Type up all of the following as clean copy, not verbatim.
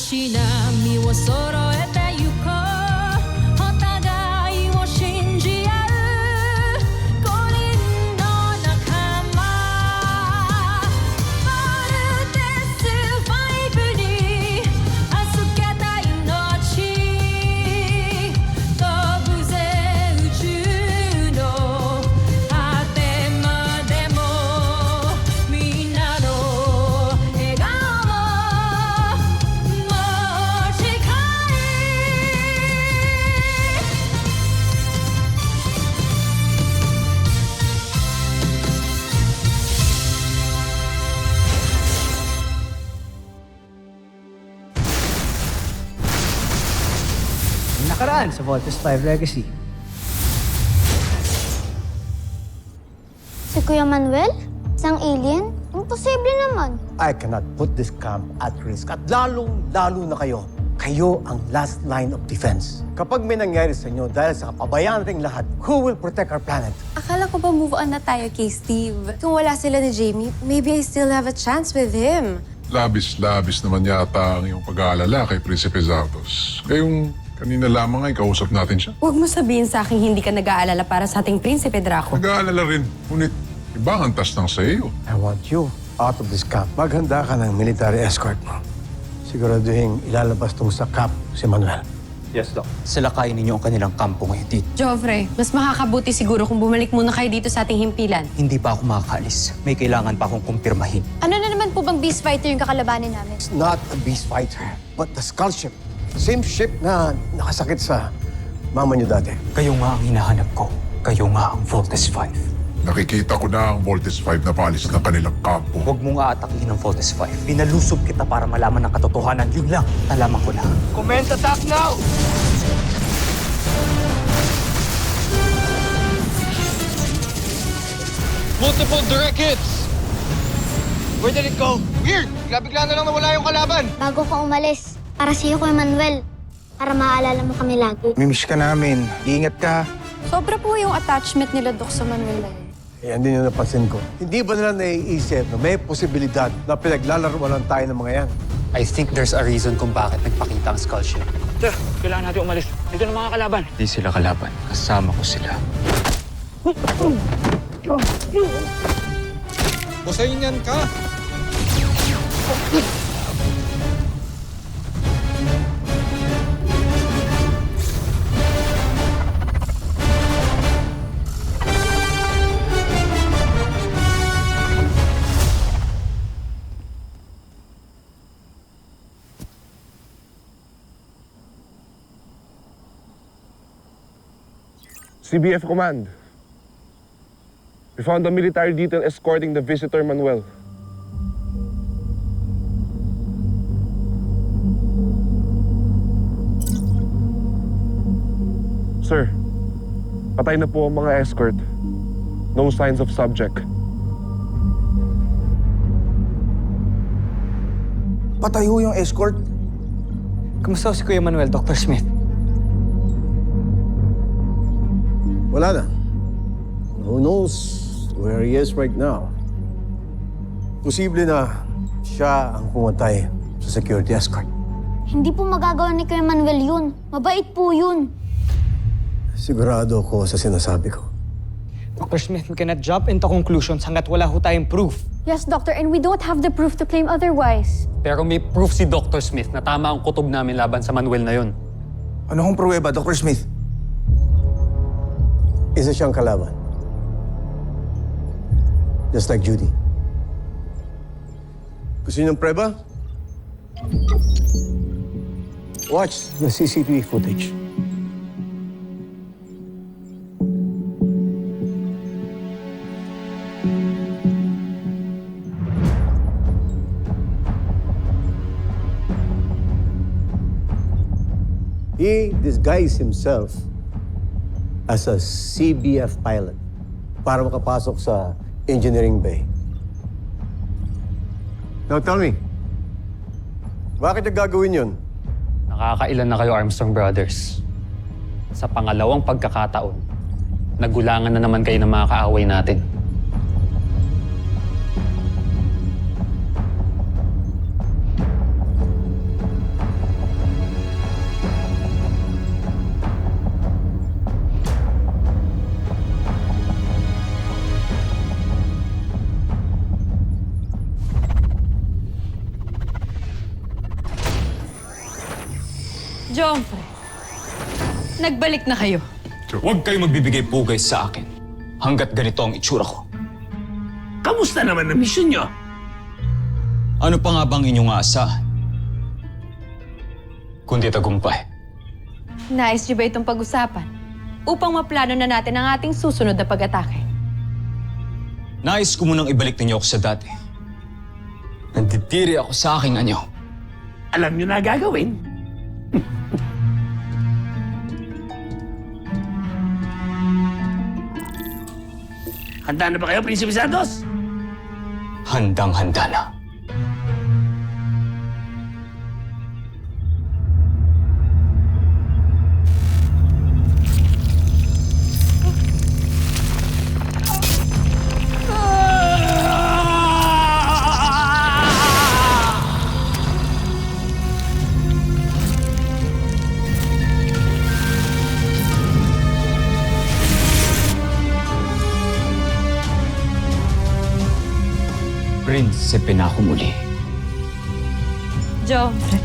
し波を揃えてゆこうお互いを信じ合う五人の仲間まるでスファイブに預けた命飛ぶぜ宇宙の果てまでもみんなの笑顔持ち帰Nakaraan sa Voltes 5 Legacy. Si Kuya Manuel? Isang alien? Imposible naman. I cannot put this camp at risk. At lalong-lalo na kayo. Kayo ang last line of defense. Kapag may nangyari sa inyo dahil sa kapabayaan nating lahat, who will protect our planet? Akala ko ba move on na tayo kay Steve? Kung wala sila ni Jamie, maybe I still have a chance with him. Labis-labis naman yata ang iyong pag-aalala kay Prinsipe Zardos. Kayong kanina lamang ay kausap natin siya. Huwag mo sabihin sa akin hindi ka nag-aalala para sa ating Prinsipe Draco. Nag-aalala rin, ngunit ibang antas ng sa iyo. I want you out of this camp. Maghanda ka ng military escort mo. Siguraduhin ilalabas tong sa camp si Manuel. Yes, Doc. Salakayin ninyo ang kanilang kampo ngayon dito. Joffrey, mas makakabuti siguro kung bumalik muna kayo dito sa ating himpilan. Hindi pa ako makakaalis. May kailangan pa akong kumpirmahin. Ano na naman po bang beast fighter yung kakalabanin namin? It's not a beast fighter, but the skull ship. Same ship na nakasakit sa mama niyo dati. Kayo nga ang hinahanap ko. Kayo nga ang Voltes 5. Nakikita ko na ang Voltes 5 na paalis ng kanilang kampo. Huwag mong aatakihin ang Voltes 5. Pinalusob kita para malaman ang katotohanan. Yun lang. Nalaman ko na. Comment attack now! Multiple direct hits! Where did it go? Weird! Bigla-bigla na lang nawala yung kalaban. Bago ka umalis, para sa'yo, Kuya Manuel. Para maalala mo kami lagi. Mimiss ka namin. Iingat ka. Sobra po yung attachment nila, Dok, sa Manuel. Yan din yung napansin ko. Hindi ba nila naiisip na may posibilidad na pinaglalaroan lang tayo ng mga yan? I think there's a reason kung bakit nagpakita ang skull ship. Sir, kailangan natin umalis. Dito na mga kalaban. Hindi sila kalaban. Kasama ko sila. Busayin ka! CBF Command. We found a military detail escorting the visitor Manuel. Sir, patay na po ang mga escort. No signs of subject. Patay ho yung escort. Kamusta si Kuya Manuel, Dr. Smith? Wala na. Who knows where he is right now? Posible na siya ang pumatay sa security escort. Hindi po magagawa ni Kuya Manuel yun. Mabait po yun. Sigurado ko sa sinasabi ko. Dr. Smith, we cannot jump into conclusions hanggat wala ho tayong proof. Yes, Doctor, and we don't have the proof to claim otherwise. Pero may proof si Dr. Smith na tama ang kutob namin laban sa Manuel na yun. Ano hong pruweba, Dr. Smith? Isa siyang kalaban. Just like Judy. Gusto niyo ng preba? Watch the CCTV footage. He disguised himself as a CBF pilot para makapasok sa engineering bay. Now tell me, bakit niya gagawin yun? Nakakailan na kayo, Armstrong Brothers. Sa pangalawang pagkakataon, nagulangan na naman kayo ng mga kaaway natin. Jomfre, nagbalik na kayo. Huwag kayong magbibigay pugay sa akin hanggat ganito ang itsura ko. Kamusta naman ang misyon nyo? Ano pa nga bang inyong aasahan? Kundi tagumpay. Nais niyo ba itong pag-usapan? Upang maplano na natin ang ating susunod na pag-atake. Nais ko munang ibalik ninyo ako sa dati. Nanditiri ako sa aking anyo. Alam nyo na gagawin. Handa na ba kayo, Prinsipe Santos? Handang-handa na. Prinsipe na ako muli. Jomfre.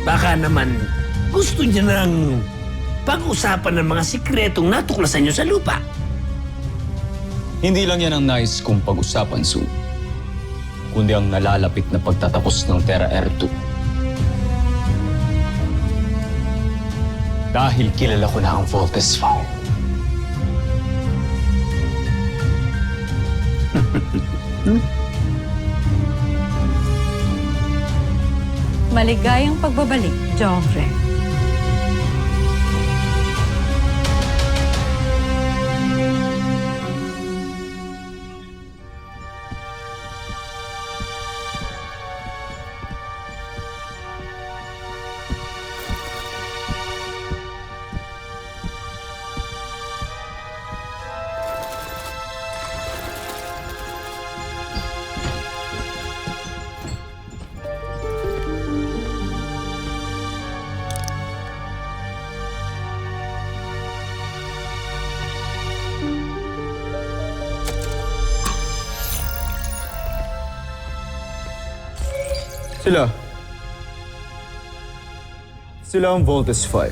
Baka naman gusto niya nang pag-usapan ng mga sikretong natuklasan niyo sa lupa. Hindi lang yan ang nais kong pag-usapan, Su. Kundi ang nalalapit na pagtatapos ng Terra Air 2. Dahil kilala ko na ang Voltes 5. Maligayang pagbabalik, Jomfre. Sila ang Voltes 5.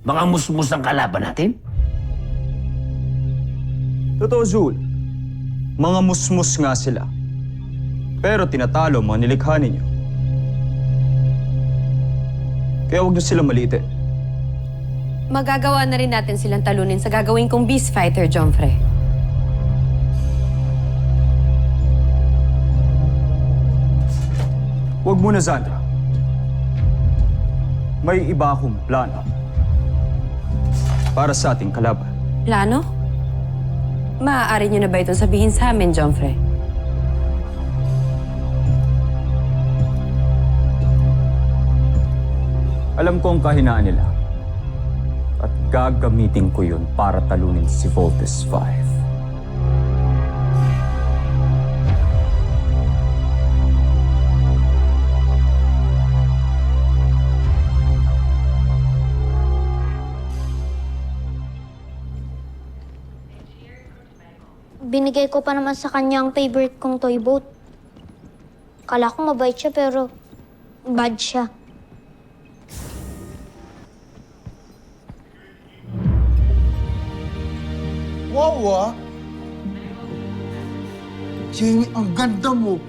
Mga musmus ang kalaban natin? Totoo, Zul. Mga musmus nga sila. Pero tinatalo ang mga nilikha ninyo. Kaya huwag niyo sila maliitin. Magagawa na rin natin silang talunin sa gagawin kong Beast Fighter, Jomfre. Huwag muna, Zandra. May iba akong plano para sa ating kalaban. Plano? Maaari niyo na ba itong sabihin sa amin, Jomfre? Alam ko ang kahinaan nila. At gagamitin ko yun para talunin si Voltes 5. Binigay ko pa naman sa kanya ang favorite kong toy boat. Kala ko mabait siya pero bad siya. Wow, ah! Jamie, ang ganda mo!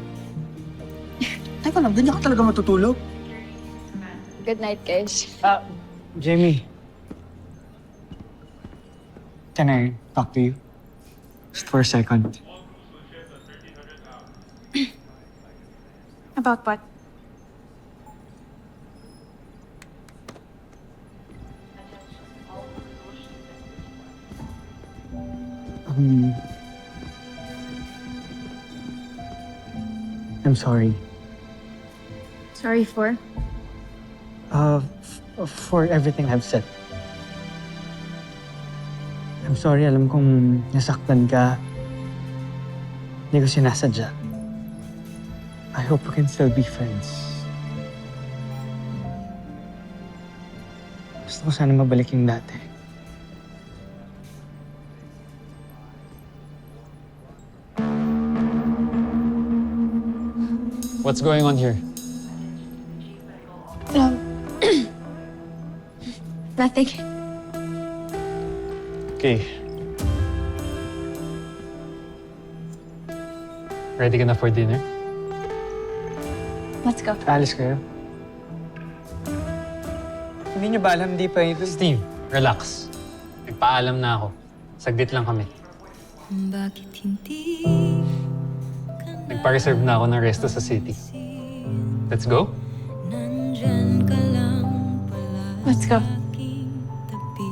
Teka lang, ganyan ka talaga matutulog? Good night, guys. Jamie. Can I talk to you? Just for a second. About what? I'm sorry. Sorry for? For everything I've said. I'm sorry, alam kong nasaktan ka. Hindi ko sinasadya. I hope we can still be friends. Gusto ko sana mabalik yung dati. What's going on here? Nothing. Okay. Ready ka na for dinner? Let's go. Alis kayo. Hindi niyo ba alam, di pa ito? Steve, relax. Nagpaalam na ako. Saglit lang kami. Bakit hindi Nagpa-reserve na ako ng resto sa city. Let's go? nandyan ka lang pala Let's go. aking tabi?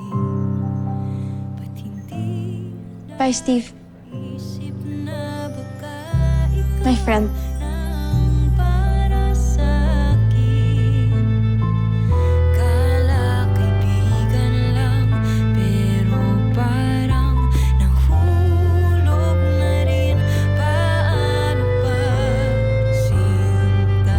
Ba't hindi Bye, Steve. isip na baka ikaw My friend. ang para sa'kin? Kala kaibigan lang, pero parang nahulog na rin. Paano ba sinta?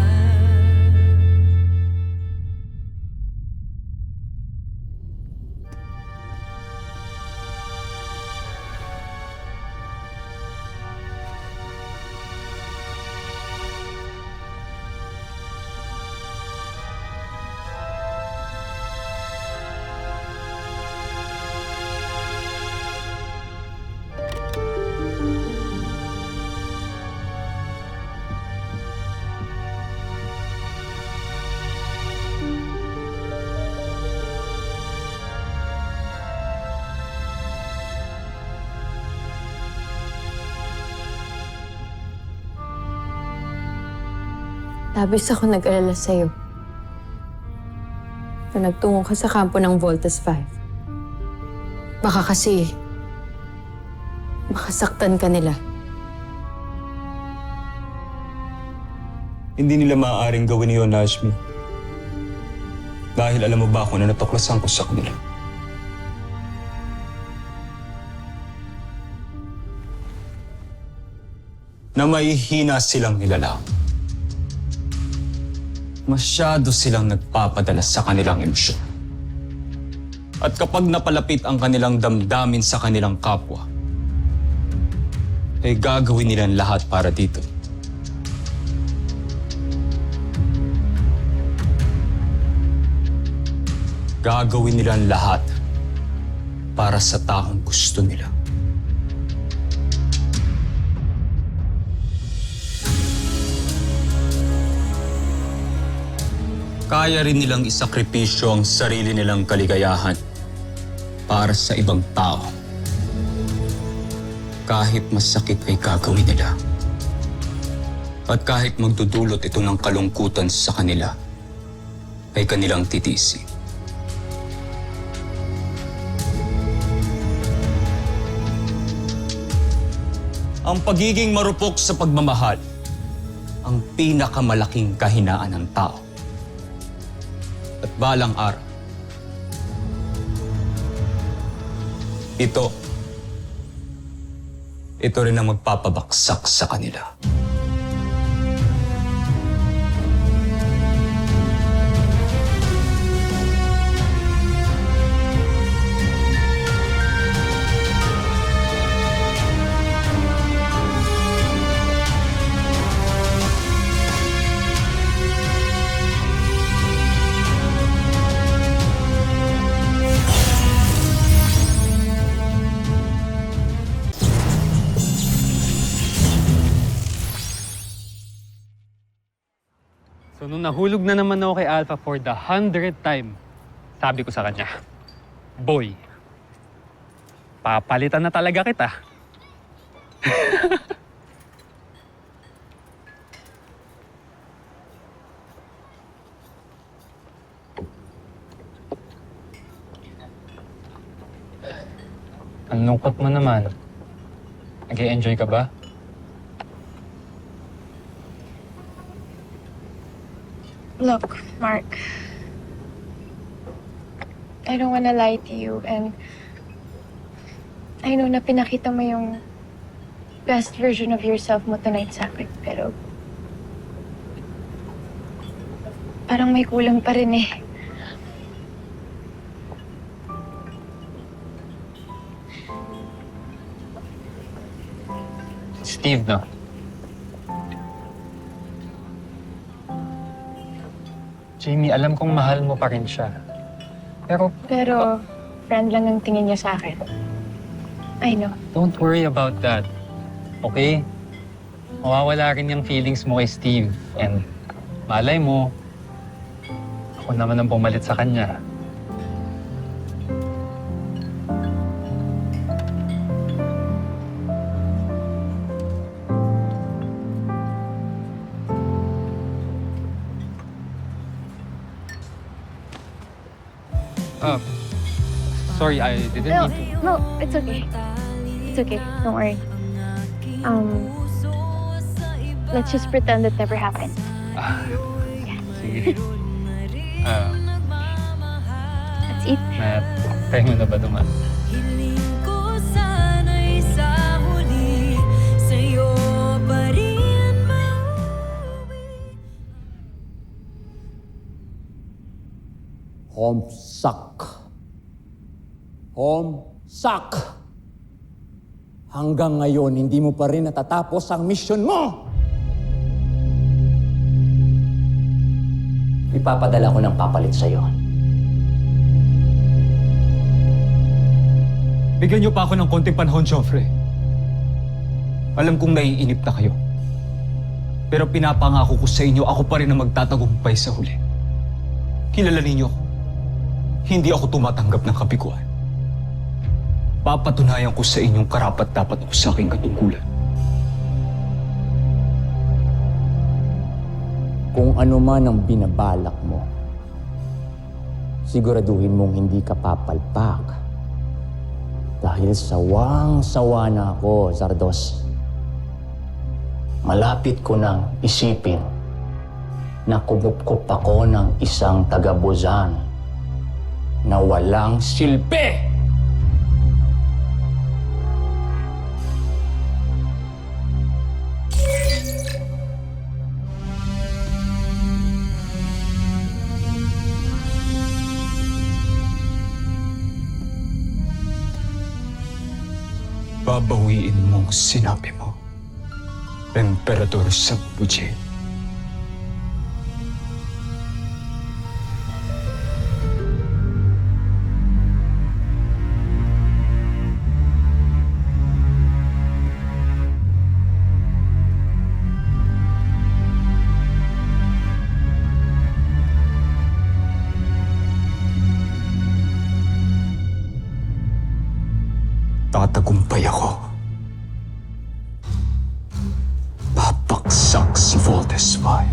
Labis ako nag-alala sa'yo. Nung nagtungo ka sa kampo ng Voltas 5. Baka kasi makasaktan ka nila. Hindi nila maaaring gawin yun, Ashmi. Dahil alam mo ba kung ano natuklasan ko sa kanila? Na may hina silang nilalang. Masyado silang nagpapadala sa kanilang emosyon. At kapag napalapit ang kanilang damdamin sa kanilang kapwa, ay gagawin nilang lahat para dito. Gagawin nilang lahat para sa taong gusto nila. Kaya rin nilang isakripisyo ang sarili nilang kaligayahan para sa ibang tao. Kahit masakit ay gagawin nila. At kahit magdudulot ito ng kalungkutan sa kanila, ay kanilang titisi. Ang pagiging marupok sa pagmamahal, ang pinakamalaking kahinaan ng tao. At balang araw, ito rin ang magpapabaksak sa kanila. So nung nahulog na naman ako kay Alpha for the 100th time, sabi ko sa kanya, Boy, papalitan na talaga kita. Ang lungkot mo naman. Nag-i-enjoy ka ba? Look, Mark. I don't wanna lie to you, and I know na pinakita mo yung best version of yourself mo tonight sa akin, pero parang may kulang pa rin eh. Steve, no? Jamie, alam kong mahal mo pa rin siya. Pero Friend lang ang tingin niya sa akin. I know. don't worry about that. Okay? Mawawala rin yung feelings mo kay Steve. And malay mo, ako naman ang pumalit sa kanya. Sorry, I didn't No, mean to. no, it's okay. It's okay. Don't worry. Let's just pretend it never happened. Sige. Let's eat. Try mo na ba duman? Hiling ko sana'y sa huli sa'yo pa rin mauwi. Homsak! Hanggang ngayon, hindi mo pa rin natatapos ang mission mo! Ipapadala ko ng papalit sa'yo. Bigyan niyo pa ako ng konting panahon, Joffrey. Alam kong naiinip na kayo. Pero pinapangako ko sa inyo, ako pa rin ang magtatagumpay sa huli. Kilalanin niyo ako. Hindi ako tumatanggap ng kabiguan. Papatunayan ko sa inyong karapat-dapat ako sa aking katungkulan. Kung ano man ang binabalak mo, siguraduhin mong hindi ka papalpak. Dahil sawang-sawa na ako, Zardos. Malapit ko nang isipin na kumupkup ako ng isang taga-Buzan na walang silbi! Babawiin mo ang sinabi mo, Emperador Sambujet. Tatagumpay ako. Papaksak si Voldesmai.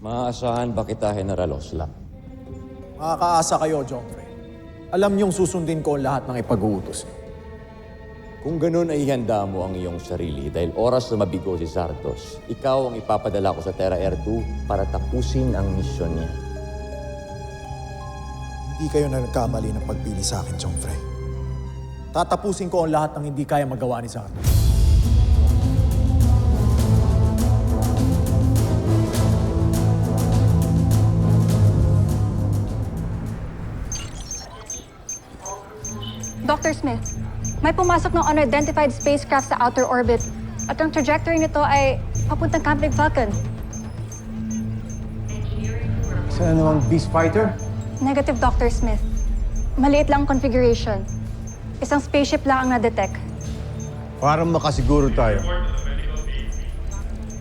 Maaasahan ba kita, General Osla? Makakaasa kayo, Joffrey. Alam niyong susundin ko ang lahat ng ipag-uutos niyo. Kung ganun ay ihanda mo ang iyong sarili dahil oras na mabigo si Zardos, ikaw ang ipapadala ko sa Terra Air 2 para tapusin ang misyon niya. Hindi kayo na nagkamali ng pagpili sa akin, Joffrey. Tatapusin ko ang lahat ng hindi kaya magawa ni Zardos. Dr. Smith, may pumasok ng unidentified spacecraft sa outer orbit at ang trajectory nito ay papuntang Camp Falcon. Sana namang Beast Fighter? Negative, Dr. Smith. Maliit lang ang configuration. Isang spaceship lang ang na-detect. Para makasiguro tayo.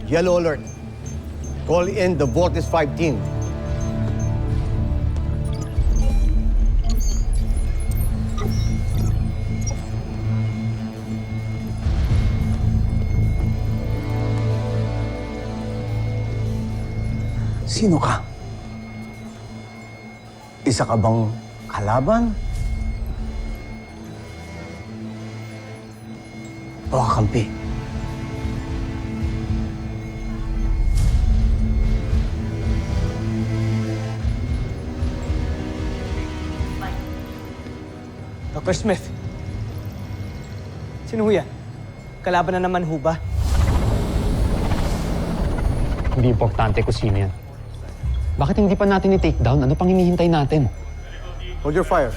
Yellow alert. Call in the Voltes 5 team. Sino ka? Isa ka bang kalaban? O kakampi? Dr. Smith. Sino ho yan? Kalaban na naman ho ba? Hindi importante kung sino yan. Bakit hindi pa natin i-take down? Ano pang hinihintay natin? Hold your fire.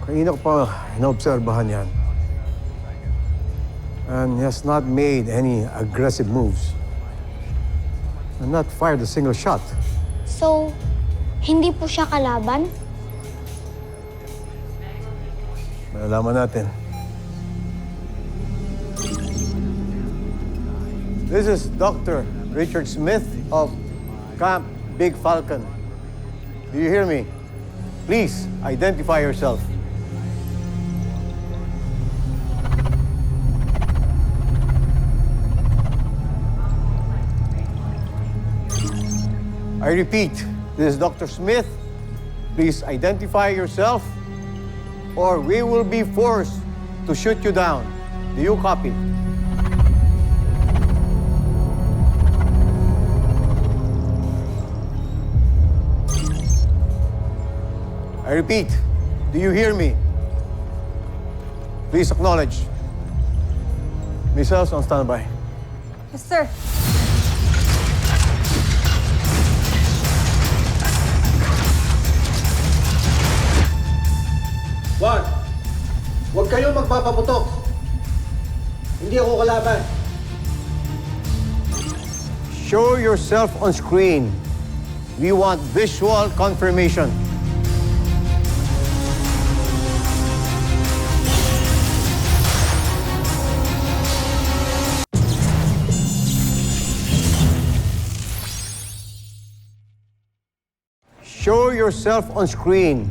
Kanina ko pa inaobserbahan yan. And he has not made any aggressive moves. And not fired a single shot. So, hindi po siya kalaban? Malalaman natin. This is Dr. Richard Smith of Camp Big Falcon. Do you hear me? Please identify yourself. I repeat, this is Dr. Smith. Please identify yourself or we will be forced to shoot you down. Do you copy? I repeat, do you hear me? Please acknowledge. Missiles on standby. Yes, sir. One, huwag kayong magpapaputok. Hindi ako kalaban. Show yourself on screen. We want visual confirmation. Show yourself on screen.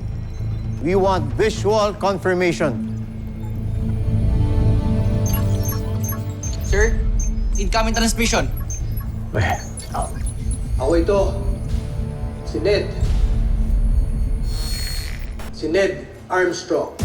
We want visual confirmation. Sir, incoming transmission. Ako ito. Si Ned. Si Ned Armstrong.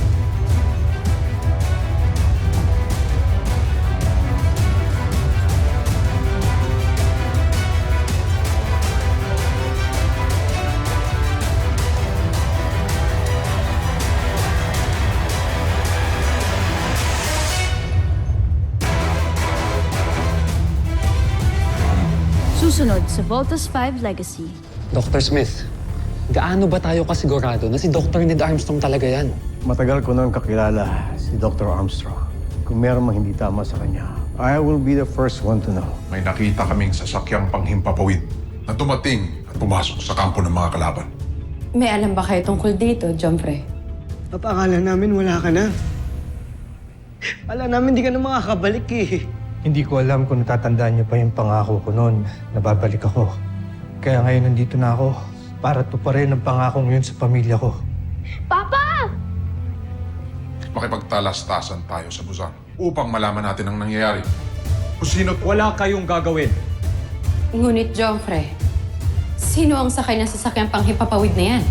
Susunod sa Voltes 5 Legacy. Dr. Smith, gaano ba tayo kasigurado na si Dr. Ned Armstrong talaga yan? Matagal ko nang kakilala si Dr. Armstrong. Kung meron mang hindi tama sa kanya, I will be the first one to know. May nakita kaming sasakyang panghimpapawid na tumating at pumasok sa kampo ng mga kalaban. May alam ba kayo tungkol dito, Jomfrey? Akala namin wala ka na. Akala namin di ka na makakabalik eh. Hindi ko alam kung natatandaan niyo pa yung pangako ko noon na babalik ako. Kaya ngayon nandito na ako para tuparin ang pangakong yun sa pamilya ko. Papa! Makipagtalastasan tayo sa Busan upang malaman natin ang nangyayari. Kung sino... Wala kayong gagawin. Ngunit, Jomfrey, sino ang sakay ng sasakyang panghimpapawid na yan?